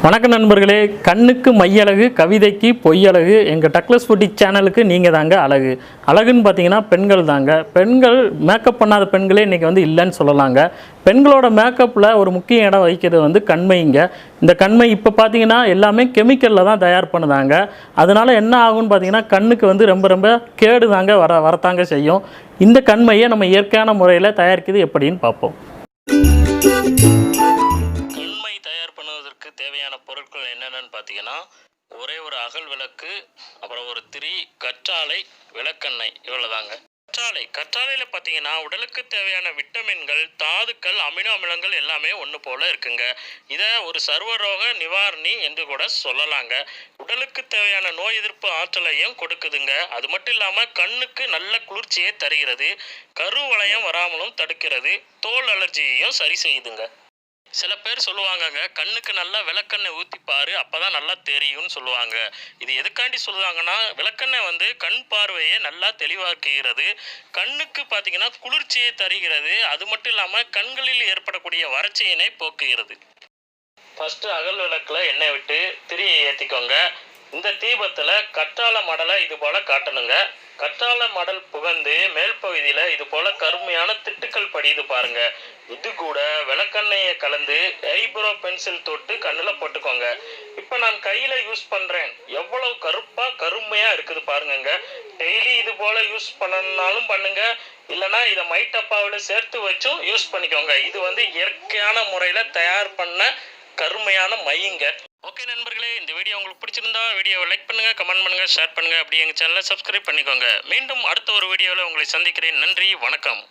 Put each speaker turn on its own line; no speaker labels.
வணக்கம் நண்பர்களே. கண்ணுக்கு மையழகு, கவிதைக்கு பொய்யழகு. எங்கள் டக்ளஸ் ஃபுட்டி சேனலுக்கு நீங்கள் தாங்க அழகு. அழகுன்னு பார்த்தீங்கன்னா பெண்கள் தாங்க. பெண்கள் மேக்கப் பண்ணாத பெண்களே இன்றைக்கி இல்லைன்னு சொல்லலாங்க. பெண்களோட மேக்கப்பில் ஒரு முக்கிய இடம் வகிக்கிறது கண்மைங்க. இந்த கண்மை இப்போ பார்த்தீங்கன்னா எல்லாமே கெமிக்கலில் தான் தயார் பண்ணுதாங்க. அதனால் என்ன ஆகும்னு பார்த்தீங்கன்னா கண்ணுக்கு ரொம்ப ரொம்ப கேடு தாங்க வரத்தாங்க செய்யும். இந்த கண்மையை நம்ம இயற்கையான முறையில் தயாரிக்கிறது எப்படின்னு பார்ப்போம்.
தேவையான பொருட்கள் என்னென்னு பார்த்தீங்கன்னா, ஒரே ஒரு அகல் விளக்கு, அப்புறம் ஒரு திரி, கற்றாழை, விளக்கெண்ணெய், இவ்வளோதாங்க. கற்றாழையில் பார்த்தீங்கன்னா உடலுக்கு தேவையான விட்டமின்கள், தாதுக்கள், அமினோ அமிலங்கள் எல்லாமே ஒன்று போல இருக்குங்க. இதை ஒரு சர்வரோக நிவாரணி என்று கூட சொல்லலாங்க. உடலுக்கு தேவையான நோய் எதிர்ப்பு ஆற்றலையும் கொடுக்குதுங்க. அது மட்டும் இல்லாமல் கண்ணுக்கு நல்ல குளிர்ச்சியை தருகிறது, கருவளையம் வராமலும் தடுக்கிறது, தோல் அலர்ஜியையும் சரி செய்யுதுங்க. சில பேர் சொல்லுவாங்கங்க, கண்ணுக்கு நல்லா விளக்கெண்ணெய் ஊற்றிப்பாரு, அப்போ தான் நல்லா தெரியும்னு சொல்லுவாங்க. இது எதுக்காண்டி சொல்லுவாங்கன்னா, விளக்கெண்ணெய் கண் பார்வையை நல்லா தெளிவாக்குகிறது, கண்ணுக்கு பார்த்தீங்கன்னா குளிர்ச்சியை தருகிறது, அது மட்டும் இல்லாமல் கண்களில் ஏற்படக்கூடிய வறட்சியினை போக்குகிறது. ஃபஸ்ட்டு அகல் விளக்கில் எண்ணெய் விட்டு திரியை ஏற்றிக்கோங்க. இந்த தீபத்தில் கற்றாழை மடலை இது போல் காட்டணுங்க. கற்றாழை மடல் புகந்து மேல் பகுதியில் இது போல் கருமையான திட்டுக்கள் படியுது பாருங்க. இது கூட விளக்கெண்ணெயை கலந்து ஐப்ரோ பென்சில் தொட்டு கண்ணில் போட்டுக்கோங்க. இப்போ நான் கையில் யூஸ் பண்ணுறேன், எவ்வளவு கருமையாக இருக்குது பாருங்கங்க. டெய்லி இது போல் யூஸ் பண்ணனாலும் பண்ணுங்க, இல்லைனா இதை மைட்டப்பாவில் சேர்த்து வச்சும் யூஸ் பண்ணிக்கோங்க. இது இயற்கையான முறையில் தயார் பண்ண கருமையான மையுங்க. ஓகே நண்பர்களே, இந்த வீடியோ உங்களுக்கு பிடிச்சிருந்தா வீடியோவை லைக் பண்ணுங்க, கமெண்ட் பண்ணுங்க, ஷேர் பண்ணுங்க. அப்படி எங்கள் சேனலை சப்ஸ்கிரைப் பண்ணிக்கோங்க. மீண்டும் அடுத்த ஒரு வீடியோவில் உங்களை சந்திக்கிறேன். நன்றி, வணக்கம்.